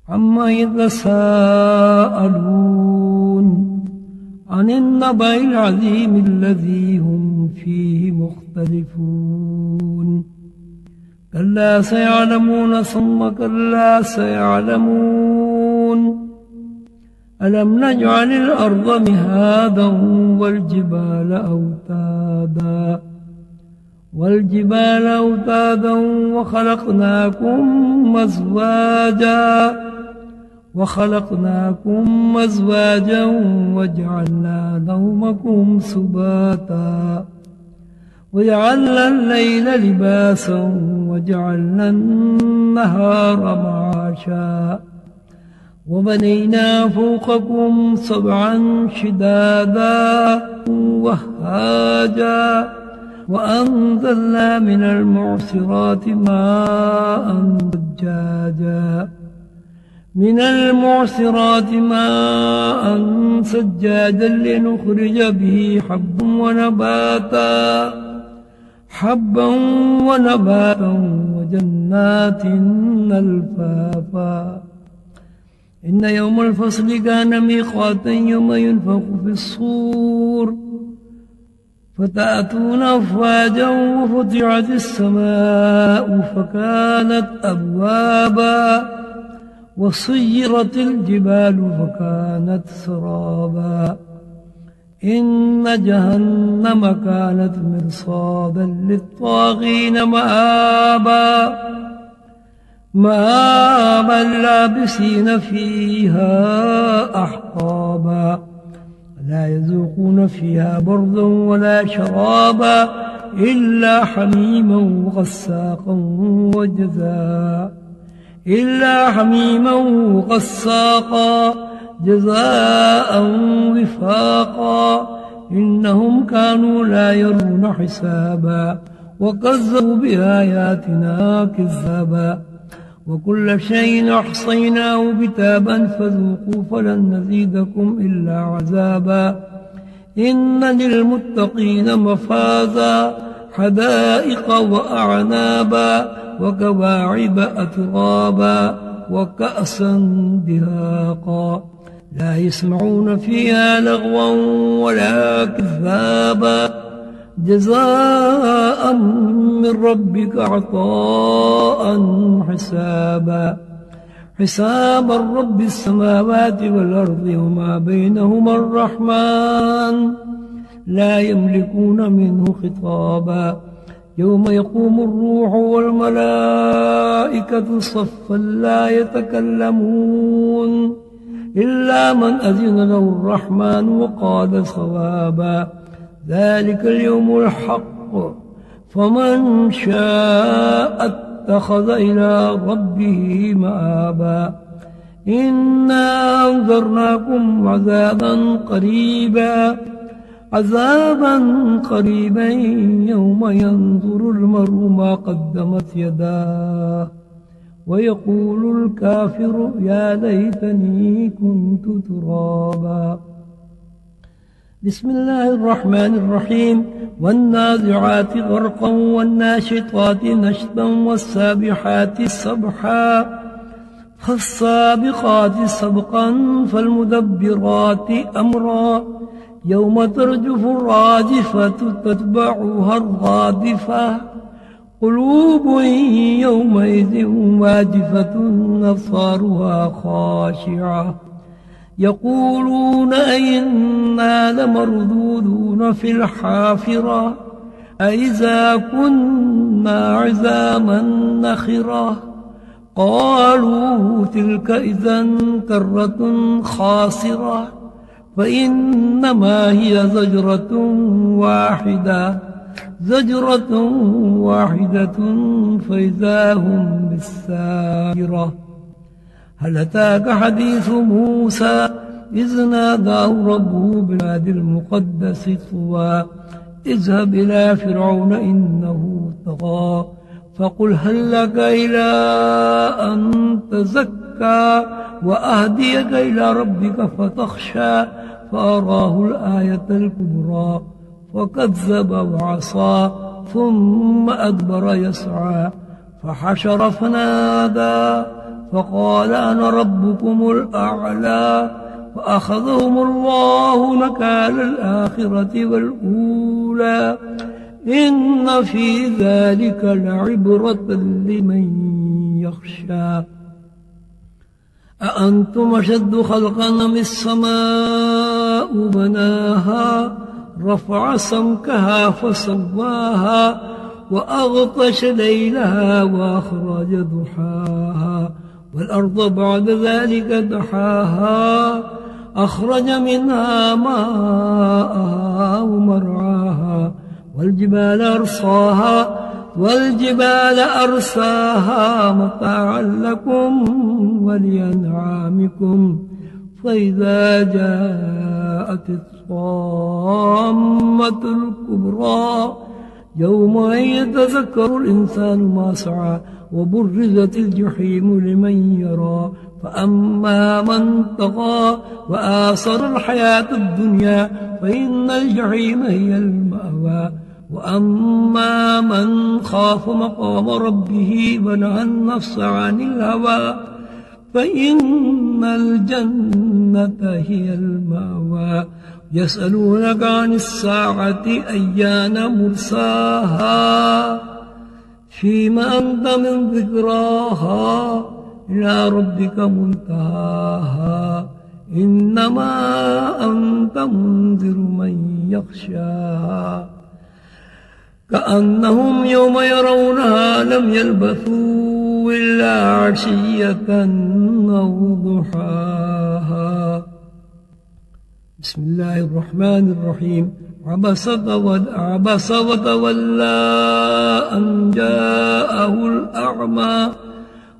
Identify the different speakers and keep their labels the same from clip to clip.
Speaker 1: عما يتساءلون عن النبأ العظيم الذي هم فيه مختلفون كلا سيعلمون ثم كلا سيعلمون ألم نجعل الأرض مهادا والجبال أوتادا وخلقناكم أزواجا وجعلنا نومكم سباتا وجعلنا الليل لباسا وجعلنا النهار معاشا وبنينا فوقكم سبعا شدادا وهاجا وأنزلنا من المعصرات ماء سجاجا لنخرج به حبا ونباتا وجنات ألفافا إن يوم الفصل كان ميقاتا يوم ينفخ في الصور فتأتون أفواجا وفتحت السماء فكانت أبوابا وسيرت الجبال فكانت سرابا إن جهنم كانت مرصادا للطاغين مآبا لابسين فيها أحقابا لا يذوقون فيها بردا ولا شرابا إلا حميما وغساقا جزاء وفاقا إنهم كانوا لا يرون حسابا وكذبوا بآياتنا كذابا وكل شيء أحصيناه كتابا فذوقوا فلن نزيدكم إلا عذابا إن للمتقين مفازا حدائق وأعنابا وكواعب أترابا وكأسا دهاقا لا يسمعون فيها لغوا ولا كذابا جزاء من ربك عطاء حسابا رب السماوات والأرض وما بينهما الرحمن لا يملكون منه خطابا يوم يقوم الروح والملائكة صفا لا يتكلمون إلا من أذن له الرحمن وقال صوابا ذلك اليوم الحق فمن شاء اتخذ إلى ربه مآبا إنا أنذرناكم عذابا قريبا يوم ينظر المرء ما قدمت يداه ويقول الكافر يا ليتني كنت ترابا بسم الله الرحمن الرحيم والنازعات غرقا والناشطات نشطا والسابحات سبحا فالسابقات سبقا فالمدبرات أمرا يوم ترجف الراجفة تتبعها الرادفة قلوب يومئذ واجفة أبصارها خاشعة يقولون أئنا لمردودون في الحافرة أئذا كنا عظاما نخرة قالوا تلك إذا كرة خاسرة فإنما هي زجرة واحدة فإذا هم بالساهرة هل أتاك حديث موسى إذ ناداه ربه بالوادي المقدس طوى اذهب إلى فرعون إنه طغى فقل هل لك إلى أن تزكى وأهديك إلى ربك فتخشى فأراه الآية الكبرى فكذب وعصى ثم أدبر يسعى فحشر فنادى فقال أنا ربكم الأعلى فأخذهم الله نكال الآخرة والأولى إن في ذلك لعبرة لمن يخشى أأنتم أشد خلقا أم السماء بناها رفع سمكها فسواها وأغطش ليلها وأخرج ضحاها والأرض بعد ذلك دحاها أخرج منها ماءها ومرعاها والجبال أرساها متاعا لكم ولأنعامكم فإذا جاءت الطامة الكبرى يوم يتذكر الإنسان ما سعى وبرزت الجحيم لمن يرى فأما من طغى وآثر الحياة الدنيا فإن الجحيم هي المأوى وأما من خاف مقام ربه ونهى النفس عن الهوى فإن الجنة هي المأوى يسألونك عن الساعة أيان مرساها فيما أنت من ذكراها إلى ربك منتهاها إنما أنت منذر من يخشاها كأنهم يوم يرونها لم يلبثوا إلا عشية أو ضحاها بسم الله الرحمن الرحيم عبس وتولى أن جاءه الأعمى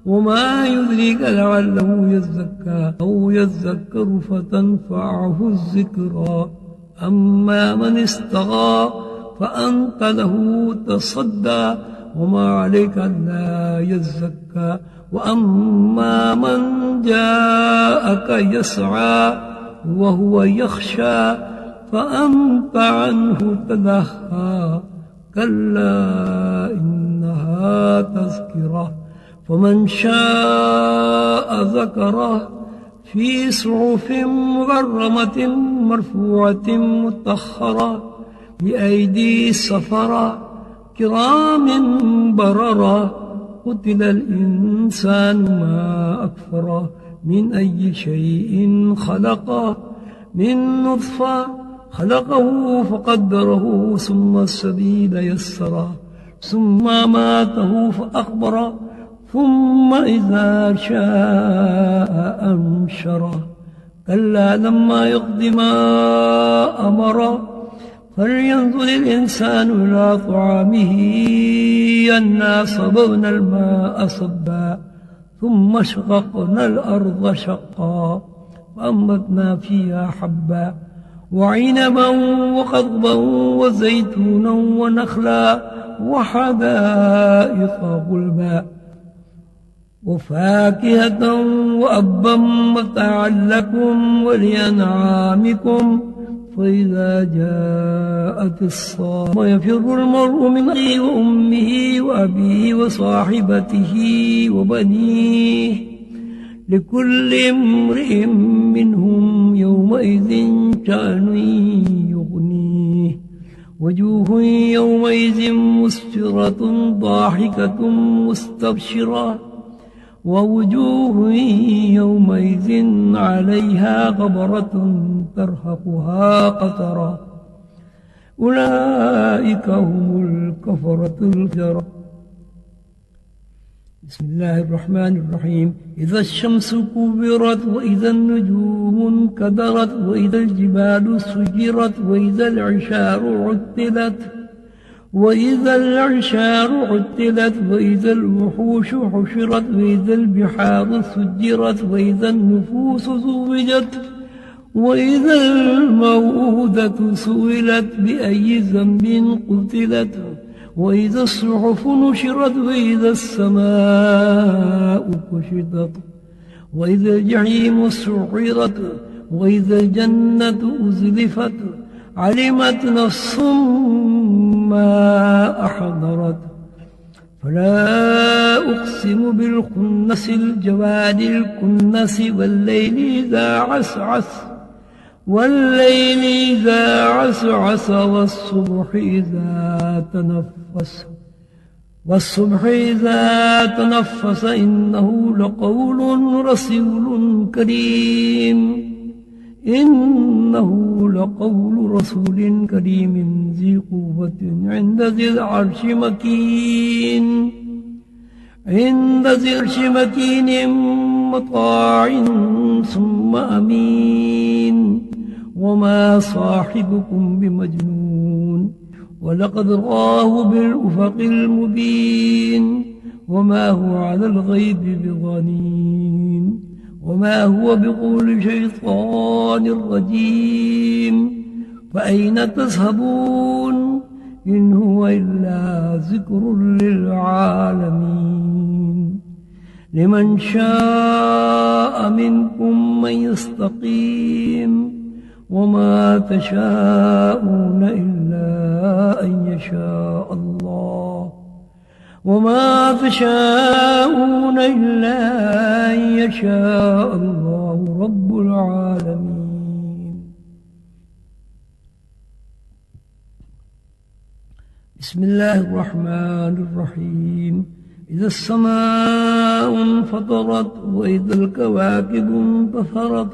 Speaker 1: وما يدريك لعله يزكى أو يذكر فتنفعه الذكرى أما من استغى فأنت له تصدى وما عليك ألا يزكى وأما من جاءك يسعى وهو يخشى فأنت عنه تلهى كلا إنها تذكرة فمن شاء ذكره في صحف مكرمة مرفوعة مطهرة بأيدي سفرة كرام بررة قتل الإنسان ما أكفره من أي شيء خلقه من نطفة خلقه فقدره ثم السبيل يسره ثم ماته فأخبره ثم إذا شاء أنشره كلا لما يقض ما أمره فلينظر الإنسان إلى طعامه أنا صببنا الماء صبا ثم شققنا الأرض شقا وأنبتنا فيها حبا وعنبا وقضبا وزيتونا ونخلا وحدائق غلبا وفاكهة وأبا متاعا لكم ولأنعامكم فإذا جاءت الصاخة يفر المرء من أخيه وأمه وأبيه وصاحبته وبنيه لكل امرئ منهم يومئذ شأن يغنيه وجوه يومئذ مسفرة ضاحكة مستبشرة ووجوه يومئذ عليها غبرة ترهقها قترة أولئك هم الكفرة الفجرة بسم الله الرحمن الرحيم إذا الشمس كبرت وإذا النجوم انكدرت وإذا الجبال سجرت وإذا العشار عطلت وإذا الوحوش حشرت وإذا البحار سجرت وإذا النفوس زوجت وإذا الموءودة سئلت بأي ذنب قتلت وإذا الصحف نشرت وإذا السماء كشطت وإذا الجحيم سعرت وإذا الجنة أزلفت علمت نفس ما أحضرت فلا أقسم بالخنس الجواد الكنس والليل إذا عسعس والصبح إذا تنفس إنه لقول رسول كريم ذي قوة عند ذي العرش مكين مطاع ثم أمين وما صاحبكم بمجنون ولقد رآه بالأفق المبين وما هو على الغيب بضنين وما هو بقول شيطان رجيم فأين تذهبون إن هو إلا ذكر للعالمين لمن شاء منكم من يستقيم وما تشاءون إلا أن يشاء الله رب العالمين. بسم الله الرحمن الرحيم. إذا السماء انفطرت وإذا الكواكب انتثرت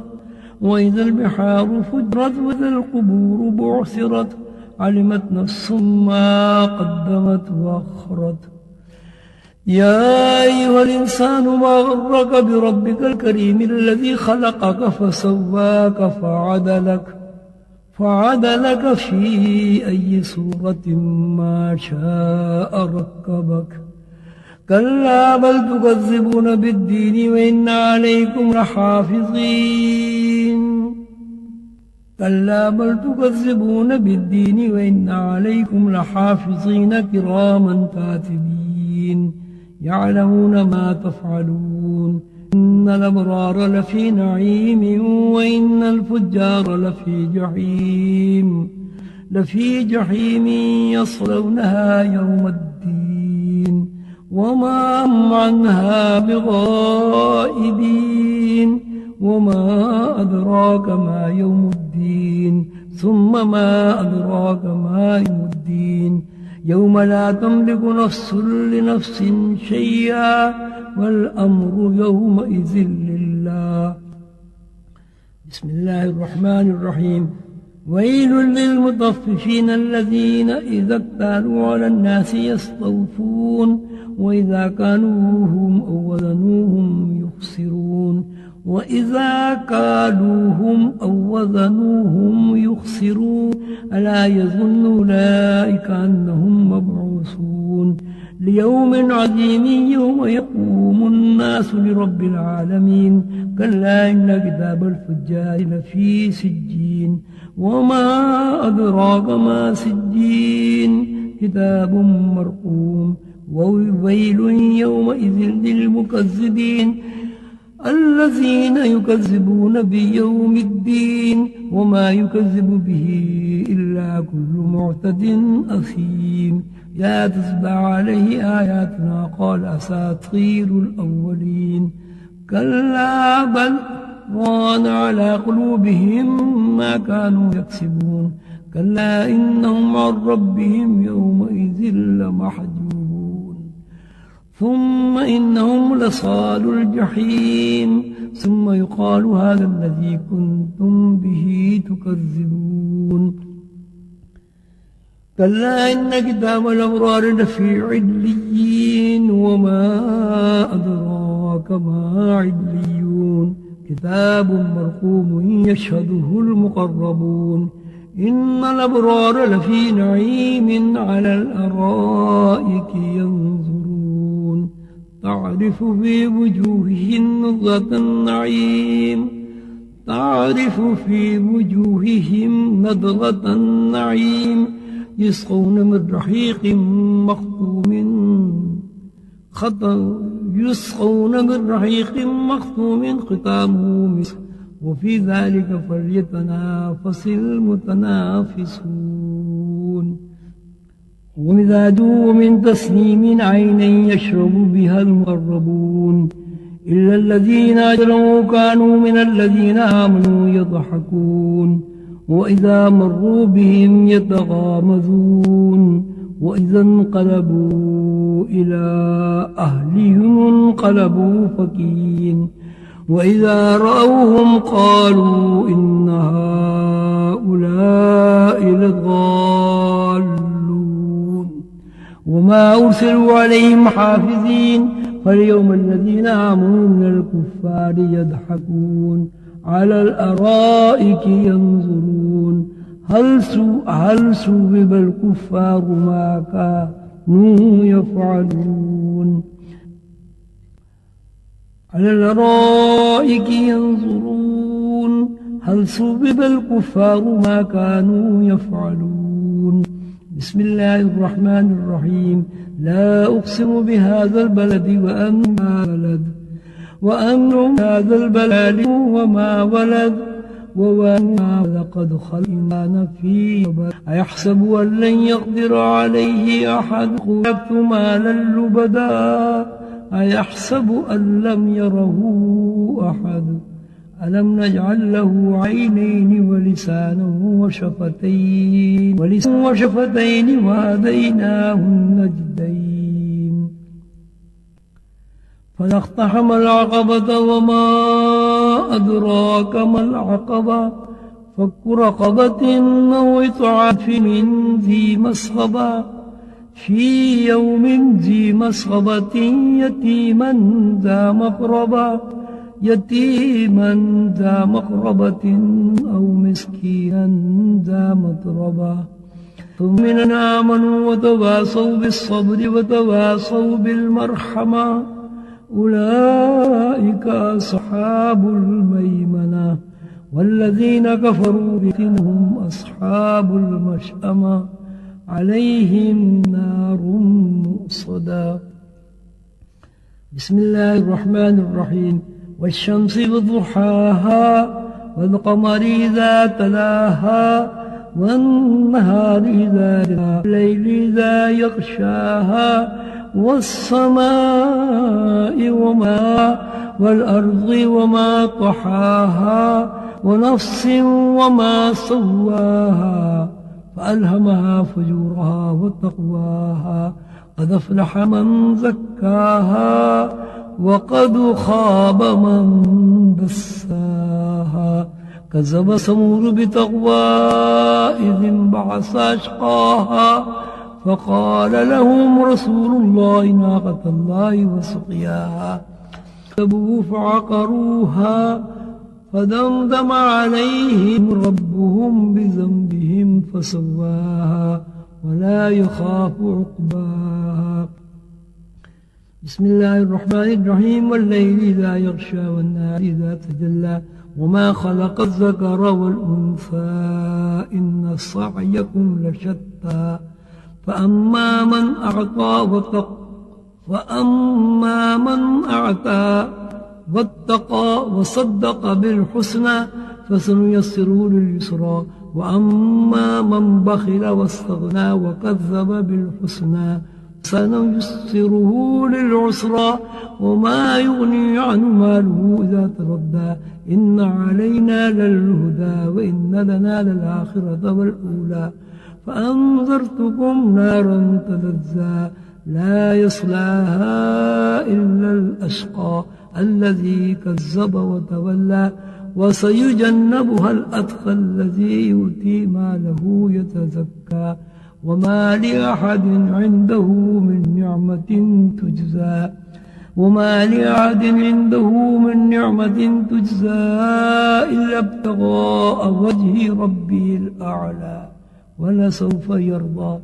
Speaker 1: وإذا البحار فجرت وإذا القبور بعثرت علمت نفس ما قدمت وأخرت. يا أيها الإنسان ما غرك بربك الكريم الذي خلقك فسواك فعدلك في أي صورة ما شاء ركبك. كلا بل تكذبون بالدين وإن عليكم لحافظين كراما كاتبين يعلمون ما تفعلون. إن الأبرار لفي نعيم وإن الفجار لفي جحيم يصلونها يوم الدين وما هم عنها بغائبين. وما أدراك ما يوم الدين ثم ما أدراك ما يوم الدين يوم لا تملك نفس لنفس شيئا والأمر يومئذ لله. بسم الله الرحمن الرحيم. ويل للمطففين الذين إذا اكتالوا على الناس يستوفون وإذا كانوهم أو وزنوهم يخسرون وإذا كالوهم أو وزنوهم يخسرون. ألا يظن أولئك أنهم مبعوثون ليوم عظيم يوم يقوم الناس لرب العالمين. كلا إن كتاب الفجار لفي سجين وما أدراك ما سجين كتاب مرقوم. وويل يومئذ للمكذبين الذين يكذبون بيوم الدين وما يكذب به إلا كل معتد أثيم. لا تتبع عليه آياتنا قال أساطير الأولين. كلا بل ران على قلوبهم ما كانوا يكسبون. كلا إنهم عن ربهم يومئذ لمحجوبون. ثم إنهم لصالوا الجحيم ثم يقال هذا الذي كنتم به تكذبون. كلا إن كتاب الأبرار لفي عليين وما أدراك ما عليون كتاب مرقوم يشهده المقربون. إن الأبرار لفي نعيم على الأرائك ينظرون تعرف في وجوههم نضرة النعيم يسقون من رحيق مختوم ختامه مسك وفي ذلك فليتنافس المتنافسون. ومزاجه من تسنيم عينا يشرب بها المقربون إلا الذين أجرموا كانوا من الذين آمنوا يضحكون وإذا مروا بهم يتغامزون وإذا انقلبوا إلى أهلهم انقلبوا فكين وإذا رأوهم قالوا إن هؤلاء لضالون وما أرسلوا عليهم حافظين فاليوم الذين آمنوا من الكفار يضحكون على الأرائك ينظرون هل سوب الكفار ما كانوا يفعلون على الأرائك ينظرون هل سوب الكفار ما كانوا يفعلون بسم الله الرحمن الرحيم لا أقسم بهذا البلد وأن هذا البلد وما ولد وما لقد خلقنا في أيحسب أن لن يقدر عليه أحد خلقت مالا لبدا أيحسب أن لم يره أحد ألم نجعل له عينين ولسانا وشفتين وهديناه النجدين فلاقتحم العقبة وما أدراك ما العقبة فك رقبة أو إطعام من ذي مسغبة في يوم ذي مسغبة يتيما ذا مقربة أو مسكينا ذا متربة ثم آمنوا وتواصوا بالصبر وتواصوا بالمرحمة أولئك أصحاب الميمنة والذين كفروا بهم أصحاب المشأمة عليهم نار مؤصدة بسم الله الرحمن الرحيم والشمس وضحاها والقمر إذا تلاها والنهار إذا جلاها والليل إذا يغشاها والسماء والأرض وما طحاها ونفس وما سواها فألهمها فجورها وتقواها قد أفلح من زكاها وقد خاب من دساها كذب ثمود بتقوى إذ انبعث أشقاها فقال لهم رسول الله ناقة الله وسقياها كذبوا فعقروها فدمدم عليهم ربهم بذنبهم فسواها ولا يخاف عقباها بسم الله الرحمن الرحيم والليل إذا يغشى والنهار إذا تجلى وما خلق الذكر والأنثى إن سعيكم لشتى فأما من أعطى واتقى وصدق بالحسنى فسنيسره لليسرى وأما من بخل واستغنى وكذب بالحسنى سنيسره للعسرى وما يغني عنه ماله إذا تردى إن علينا للهدى وإن لنا للآخرة والأولى فأنذرتكم نارا تلظى لا يصلاها إلا الأشقى الذي كذب وتولى وسيجنبها الأتقى الذي يؤتي ماله يتزكى وما لأحد عنده من نعمة تجزى إلا ابتغاء وجه ربه الأعلى ولسوف يرضى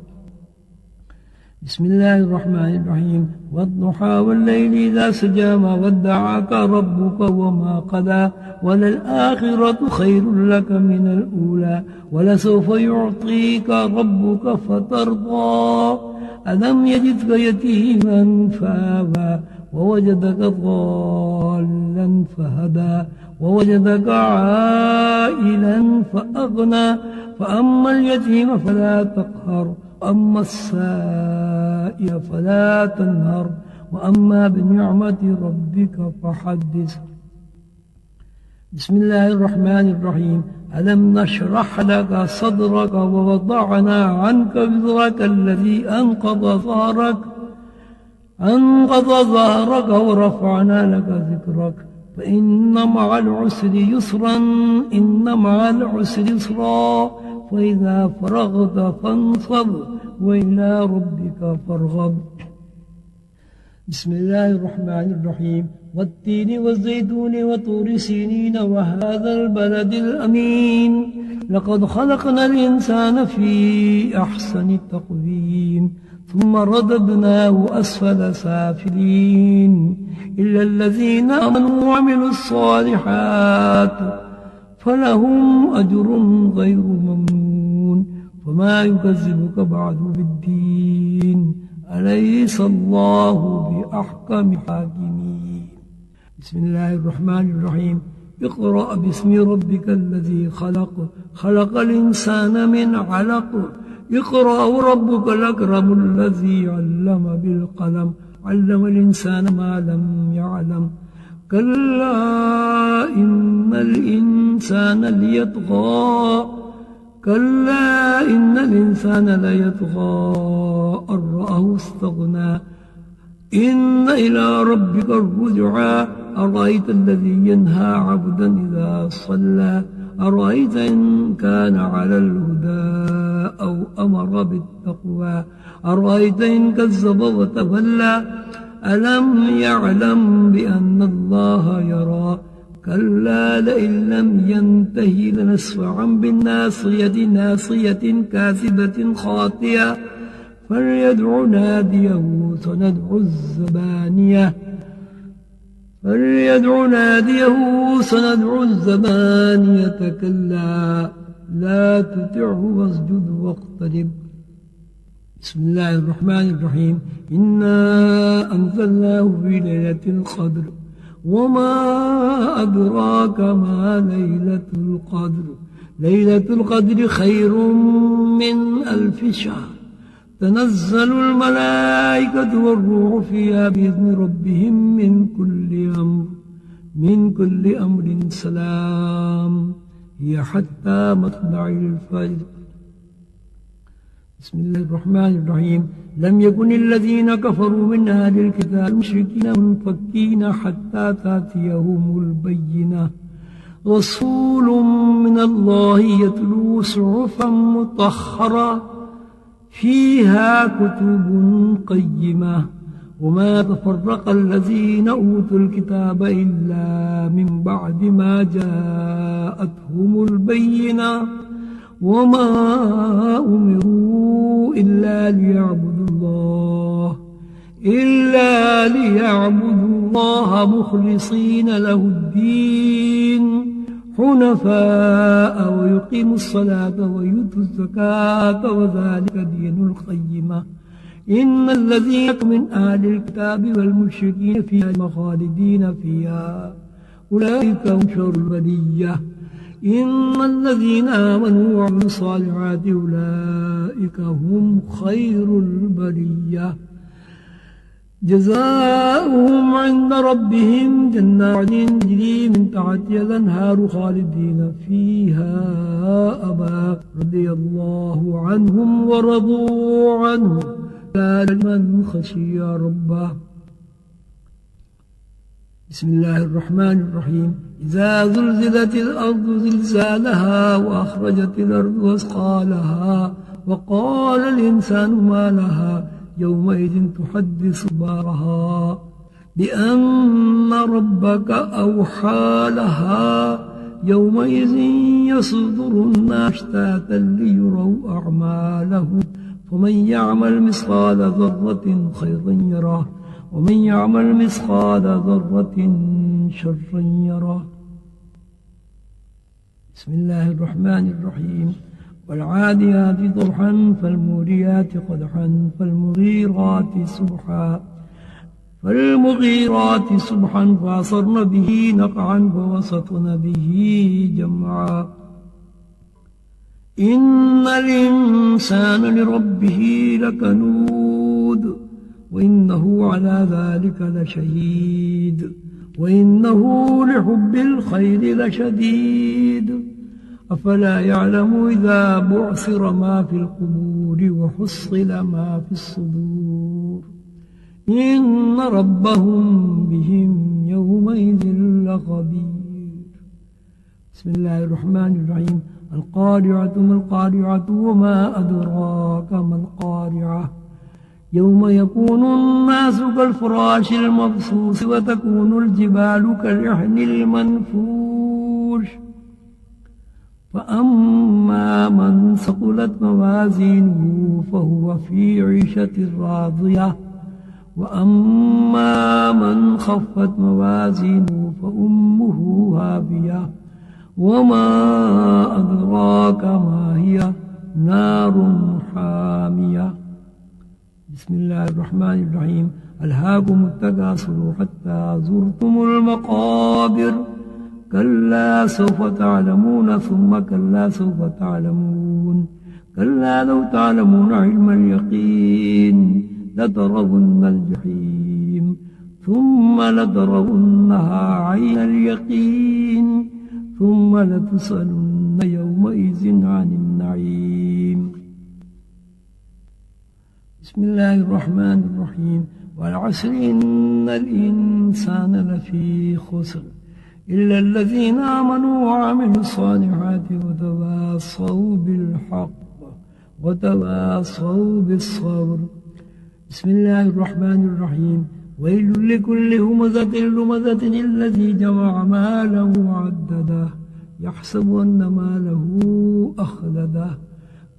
Speaker 1: بسم الله الرحمن الرحيم والضحى والليل إذا سجى ما ودعك ربك وما قلى وللآخرة خير لك من الأولى ولسوف يعطيك ربك فترضى ألم يجدك يتيما فآوى ووجدك ضالا فهدى ووجدك عائلا فأغنى فأما اليتيم فلا تقهر وأما السائل فلا تنهر وأما بنعمة ربك فحدث. بسم الله الرحمن الرحيم. ألم نشرح لك صدرك ووضعنا عنك وزرك الذي أنقض ظهرك ورفعنا لك ذكرك فإن مع العسر يسرا إن مع العسر يسرا فإذا فرغت فانصب وإلى ربك فارغب. بسم الله الرحمن الرحيم. والتين والزيتون وطور سينين وهذا البلد الأمين لقد خلقنا الإنسان في أحسن تقويم ثم رددناه أسفل سافلين إلا الذين آمنوا وعملوا الصالحات فلهم أجر غير ممنون فما يكذبك بعد بالدين أليس الله بأحكم الحاكمين. بسم الله الرحمن الرحيم. اقرأ باسم ربك الذي خلق الإنسان من علق اقرأ وربك الأكرم الذي علم بالقلم علم الإنسان ما لم يعلم كلا إن الإنسان ليطغى أن رآه استغنى إن إلى ربك الرجعى أرأيت الذي ينهى عبدا إذا صلى أرأيت إن كان على الهدى أو أمر بالتقوى أرأيت إن كذب وتولى ألم يعلم بأن الله يرى كلا لئن لم ينته لنسفعا بالناصية ناصية كاذبة خاطئة فليدع ناديه سندع الزبانية كلا لا تطعه واسجد واقترب. بسم الله الرحمن الرحيم. إنا أنزلناه في ليلة القدر وما أدراك ما ليلة القدر ليلة القدر خير من 1000 شهر تنزل الملائكة والروح فيها بإذن ربهم من كل أمر سلام هي حتى مطلع الفجر. بسم الله الرحمن الرحيم. لم يكن الذين كفروا من أهل الكتاب المشركين منفكين حتى تأتيهم البينة رسول من الله يتلو صحفا مطهرة فيها كتب قيمة وما تفرق الذين أوتوا الكتاب إلا من بعد ما جاءتهم البينة وما أمروا إلا ليعبدوا الله مخلصين له الدين حنفاء ويقيموا الصلاة ويؤتوا الزكاة وذلك دين القيمة. إن الذين من أهل الكتاب والمشركين فيها خالدين فيها أولئك هم شر البرية. إن الذين آمنوا وعملوا الصالحات أولئك هم خير البرية. جزاؤهم عند ربهم جنات تجري من تحتها الأنهار خالدين فيها أبدا رضي الله عنهم ورضوا عنه ذلك من خشي ربه. بسم الله الرحمن الرحيم. إذا زلزلت الأرض زلزالها وأخرجت الأرض أثقالها وقال الإنسان ما لها يومئذ تحدث أخبارها بأن ربك أوحى لها يومئذ يصدر الناس أشتاتا ليروا أعمالهم فمن يعمل مثقال ذرة خيرا يره ومن يعمل مثقال ذرة شرا يره. بسم الله الرحمن الرحيم. والعاديات ضبحا فالموريات قدحا فالمغيرات صبحا فعصرن به نقعا فوسطن به جمعا إن الإنسان لربه لكنود وإنه على ذلك لشهيد وإنه لحب الخير لشديد أفلا يعلم إذا بعثر ما في القبور وحصل ما في الصدور إن ربهم بهم يومئذ لخبير. بسم الله الرحمن الرحيم. القارعة ما القارعة وما أدراك ما القارعة يوم يكون الناس كالفراش المبثوث وتكون الجبال كالعهن المنفوش فأما من ثقلت موازينه فهو في عيشة راضية وأما من خفت موازينه فأمه هاوية وما أدراك ما هي نار حامية. بسم الله الرحمن الرحيم. ألهاكم التكاثر حتى زرتم المقابر كلا سوف تعلمون ثم كلا سوف تعلمون كلا لو تعلمون علم اليقين لترون الجحيم ثم لترونها عين اليقين ثم لتسألن يومئذ عن النعيم. بسم الله الرحمن الرحيم. والعصر إن الإنسان لفي خسر إلا الذين آمنوا وعملوا الصالحات وتواصوا بالحق وتواصوا بالصبر. بسم الله الرحمن الرحيم. ويل لكل همزة لمزة الذي جمع ماله وعدده يحسب أن ماله أخلده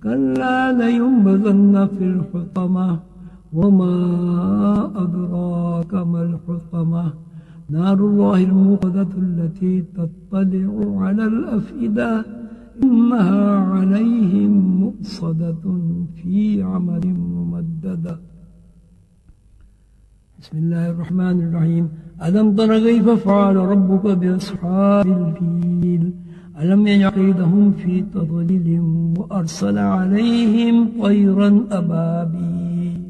Speaker 1: كلا لينبذن في الحطمة وما أدراك ما الحطمة نار الله الموقدة التي تطلع على الأفئدة إنها عليهم مؤصدة في عمل ممددة. بسم الله الرحمن الرحيم. ألم تر كيف فعل ربك بأصحاب الفيل ألم يجعل كيدهم في تضليل وأرسل عليهم طيرا أبابيل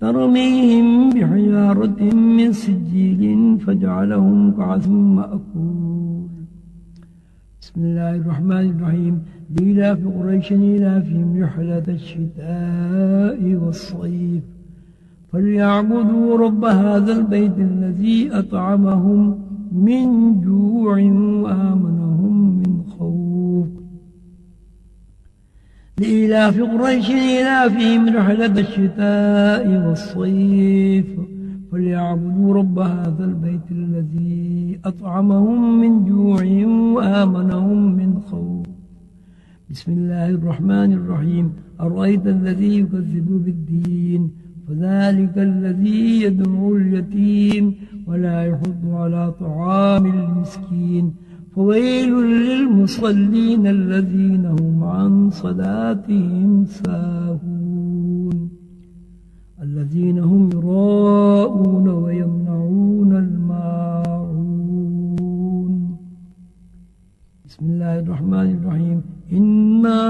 Speaker 1: ترميهم بحجارة من سجيل فجعلهم كعصف مأكول. بسم الله الرحمن الرحيم. لإلاف قريش إلافهم رحلة الشتاء والصيف فليعبدوا رب هذا البيت الذي أطعمهم من جوع وآمنهم من خوف. لإلاف قريش إلافهم رحلة الشتاء والصيف فليعبدوا رب هذا البيت الذي أطعمهم من جوع وآمنهم من خوف. بسم الله الرحمن الرحيم. أرأيت الذي يكذب بالدين فذلك الذي يدعو اليتيم ولا يحض على طعام المسكين فويل للمصلين الذين هم عن صلاتهم ساهون الذين هم يراءون ويمنعون الماعون. بسم الله الرحمن الرحيم. إنا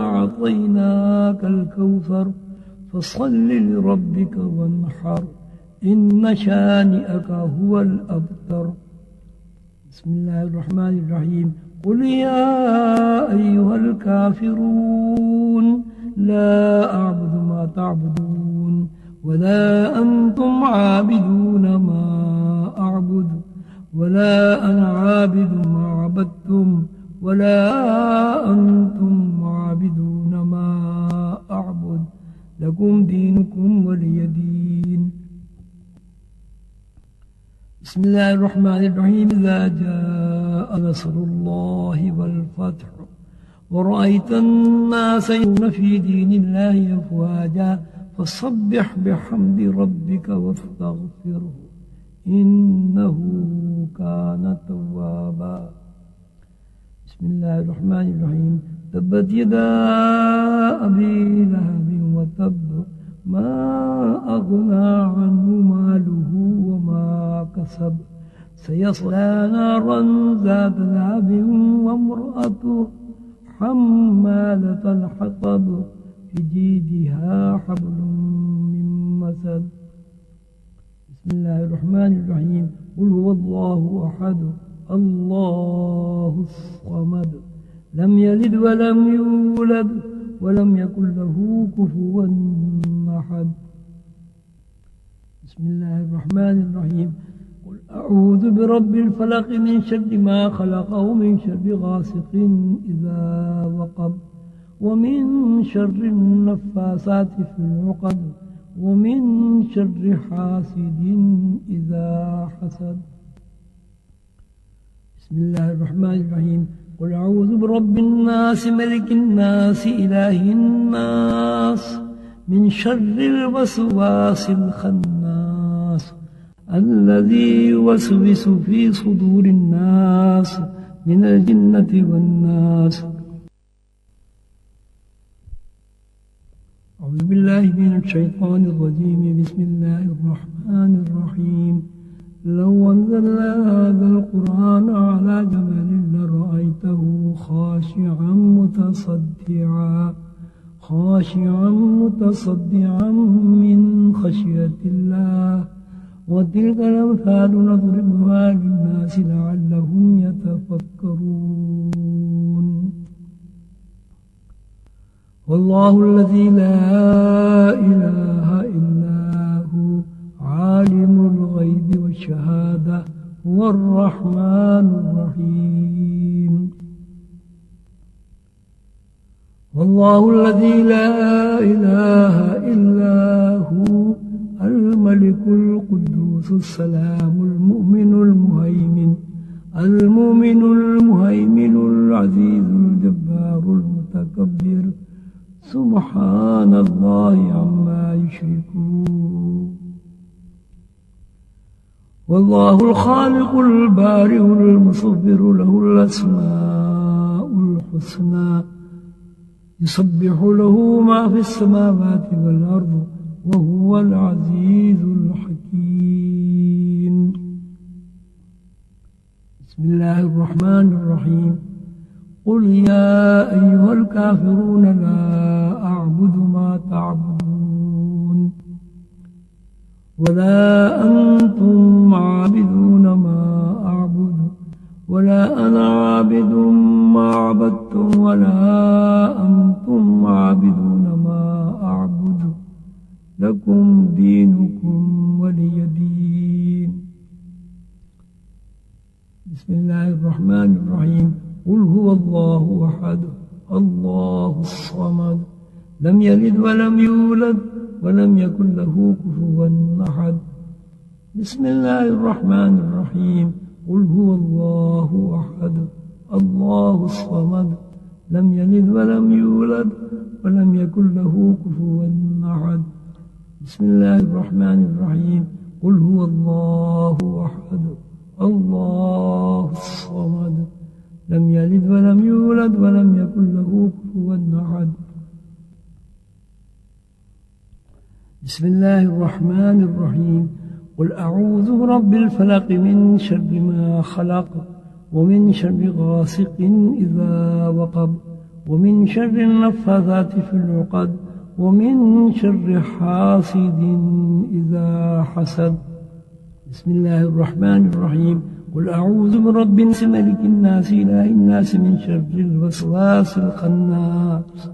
Speaker 1: أعطيناك الكوثر فصل لربك وانحر إن شانئك هو الأبتر. بسم الله الرحمن الرحيم. قل يا أيها الكافرون لا أعبد ما تعبدون ولا أنتم عابدون ما أعبد ولا أنا عابد ما عبدتم ولا أنتم عابدون ما أعبد لكم دينكم ولي دين. بسم الله الرحمن الرحيم. إذا جاء نصر الله والفتح ورأيت الناس يدخلون في دين الله أفواجا فسبح بحمد ربك واستغفره إنه كان توابا. بسم الله الرحمن الرحيم. تبت يدا أبي لهب وتب ما أغنى عنه ماله وما كسب سيصلى نارا ذات لهب وامرأته حمالة الحطب في جيدها حبل من مسد. بسم الله الرحمن الرحيم. قل هو الله أحد الله الصمد لم يلد ولم يولد ولم يكن له كفوا أحد. بسم الله الرحمن الرحيم. قل أعوذ برب الفلق من شر ما خلق ومن شر غاسق إذا وقب ومن شر النفاثات في العقد ومن شر حاسد إذا حسد. بسم الله الرحمن الرحيم. قل أعوذ برب الناس ملك الناس إله الناس من شر الوسواس الخناس الذي يوسوس في صدور الناس من الجنة والناس. أعوذ بالله من الشيطان الرجيم. بسم الله الرحمن الرحيم. لو أنزلنا هذا القرآن على جبل لرأيته خاشعا متصدعا من خشية الله. وتلك الأمثال نضربها للناس لعلهم يتفكرون. والله الذي لا إله إلا هو عالم الغيب والشهادة هو الرحمن الرحيم. والله الذي لا إله إلا هو الملك القدوس السلام المؤمن المهيمن العزيز الجبار المتكبر سبحان الله عما يشركون. والله الخالق البارئ المصور له الأسماء الحسنى يسبح له ما في السماوات والأرض وهو العزيز الحكيم. بسم الله الرحمن الرحيم. قل يا أيها الكافرون لا أعبد ما تعبدون ولا أنتم عابدون ما أعبد ولا أنا عابد ما عبدتم ولا أنتم عابدون ما أعبد لكم دينكم ولي دين. بسم الله الرحمن الرحيم. قل هو الله أحد الله الصمد لم يلد ولم يولد ولم يكن له كفوا أحد. بسم الله الرحمن الرحيم. قل هو الله أحد الله الصمد لم يلد ولم يولد ولم يكن له كفوا أحد. بسم الله الرحمن الرحيم. قل هو الله أحد الله الصمد لم يلد ولم يولد ولم يكن له كفوا أحد. بسم الله الرحمن الرحيم. قل أعوذ برب الفلق من شر ما خلق ومن شر غاسق إذا وقب ومن شر النفاثات في العقد ومن شر حاسد إذا حسد. بسم الله الرحمن الرحيم. قل أعوذ برب الناس ملك الناس إله الناس من شر الوسواس الخناس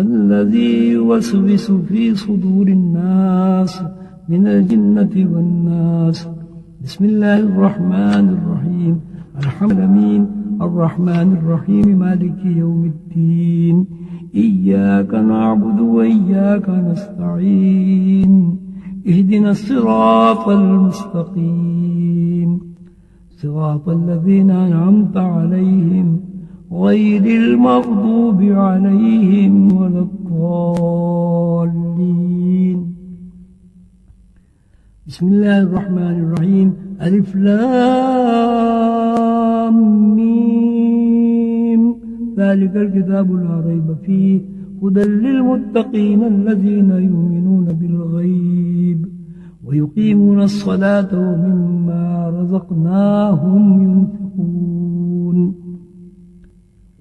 Speaker 1: الذي يوسوس في صدور الناس من الجنة والناس. بسم الله الرحمن الرحيم. الحمد لله الرحمن الرحيم مالك يوم الدين إياك نعبد وإياك نستعين اهدنا الصراط المستقيم صراط الذين أنعمت عليهم غير المغضوب عليهم ولا الضالين. بسم الله الرحمن الرحيم. ألف لام ميم ذلك الكتاب لا ريب فيه هدى للمتقين الذين يؤمنون بالغيب ويقيمون الصلاة ومما رزقناهم ينفقون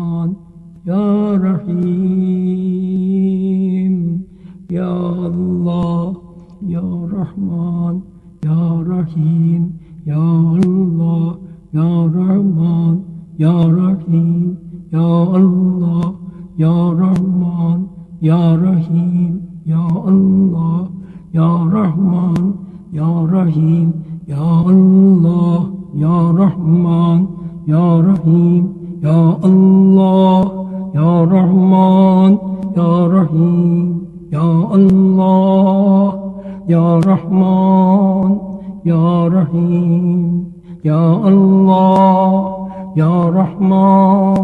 Speaker 1: رحمن يا رحيم يا الله يا رحمن يا رحيم يا الله يا رحمن يا رحيم يا الله يا رحمن يا رحيم يا الله يا رحمن يا رحيم يا الله يا رحمن يا رحيم يا الله يا رحمن يا رحيم يا الله يا رحمن يا رحيم يا الله يا رحمن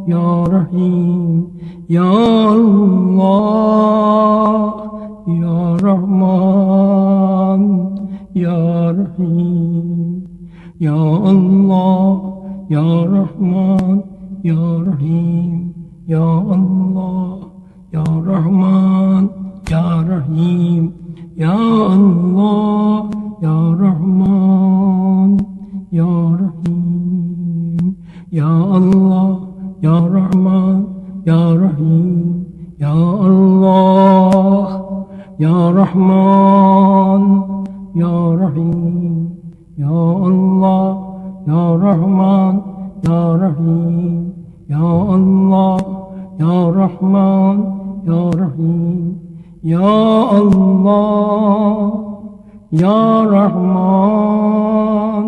Speaker 1: يا رحيم يا الله يا رحمن يا رحيم يا الله يا رحمن يا رحيم يا الله يا رحمن يا رحيم يا الله يا رحمن يا رحيم يا الله يا رحمن يا رحيم يا الله يا رحمن يا رحيم يا الله يا رحمن يا رحيم يا الله يا رحمن يا رحيم يا الله يا رحمن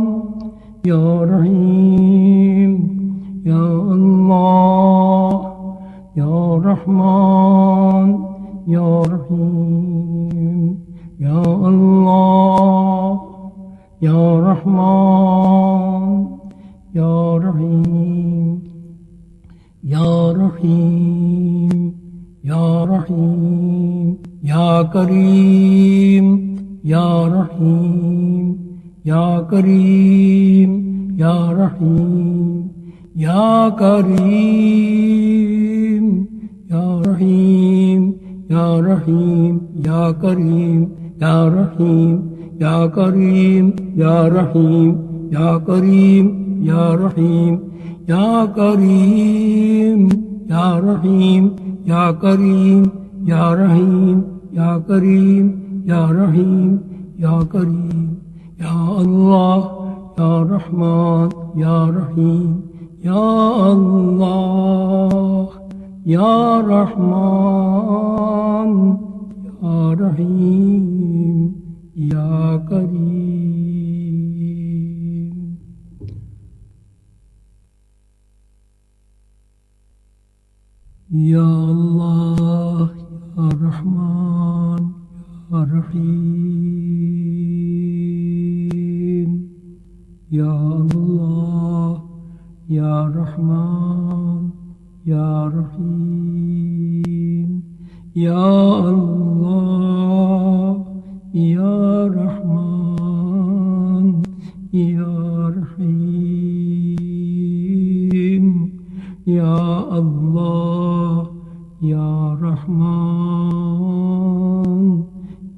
Speaker 1: يا رحيم يا الله يا رحمن يا رحيم يا الله يا رحمن يا رحيم يا رحيم يا رحيم يا كريم يا رحيم يا كريم يا رحيم يا كريم يا رحيم يا رحيم يا كريم يا رحيم يا كريم يا رحيم يا كريم يا رحيم يا كريم يا رحيم يا كريم يا رحيم يا كريم يا رحيم يا كريم يا الله يا رحمن يا رحيم يا الله يا رحمن يا رحيم يا كريم يا الله يا رحمن يا رحيم يا الله يا رحمن يا رحيم يا الله يا رحمن يا رحيم يا الله يا رحمن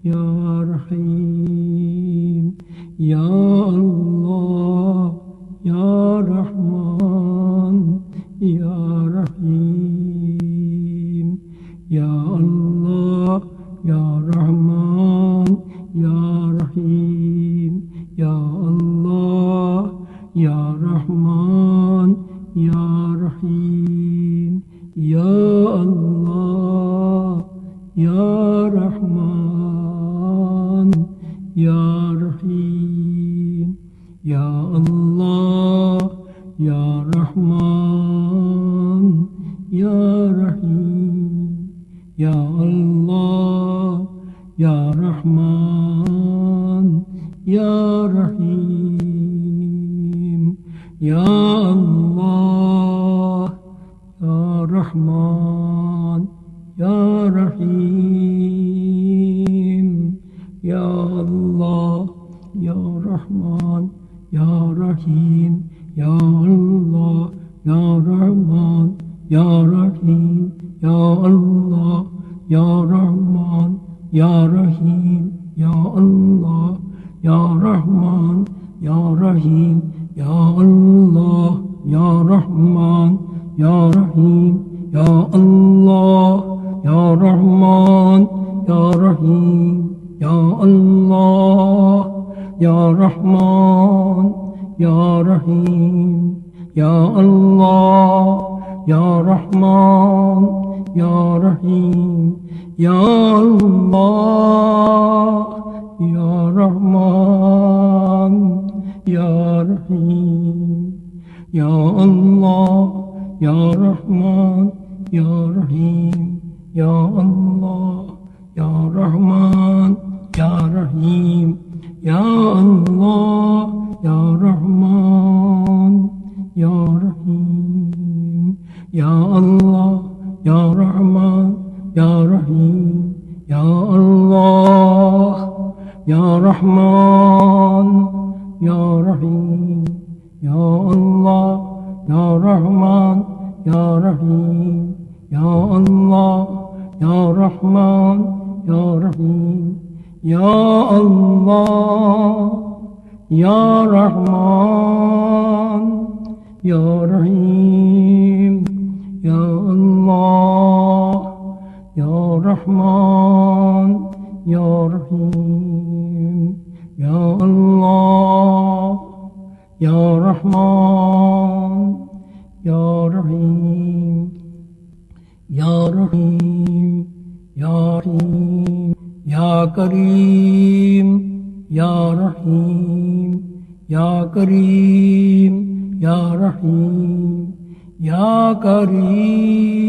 Speaker 1: يا رحيم يا الله يا رحمن يا رحيم يا الله يا رحمن يا رحيم يا الله يا رحمن يا رحيم يا الله يا رحمن يا رحيم يا الله يا رحمن يا رحيم يا الله يا رحمن يا رحيم يا الله يا رحمن يا رحيم يا الله يا رحمن يا رحيم يا الله يا رحمن يا رحيم يا الله يا رحمن يا رحيم يا الله يا رحمن يا رحيم يا الله يا رحمن يا رحيم يا الله يا رحمن يا رحيم يا الله يا رحمن يا رحيم يا الله يا رحمن يا رحيم يا الله يا رحمن يا رحيم يا الله يا رحمن يا رحيم يا الله يا رحمن يا رحيم يا الله يا رحمن يا رحيم يا الله يا رحمن يا رحيم يا الله يا رحمن يا رحيم يا الله يا رحمن يا رحيم يا الله يا رحمن يا رحيم يا الله يا رحمن يا رحيم يا الله يا رحمن يا رحيم يا الله يا رحمن يا رحيم يا رحيم يا رحيم يا كريم يا رحيم يا كريم يا رحيم يا كريم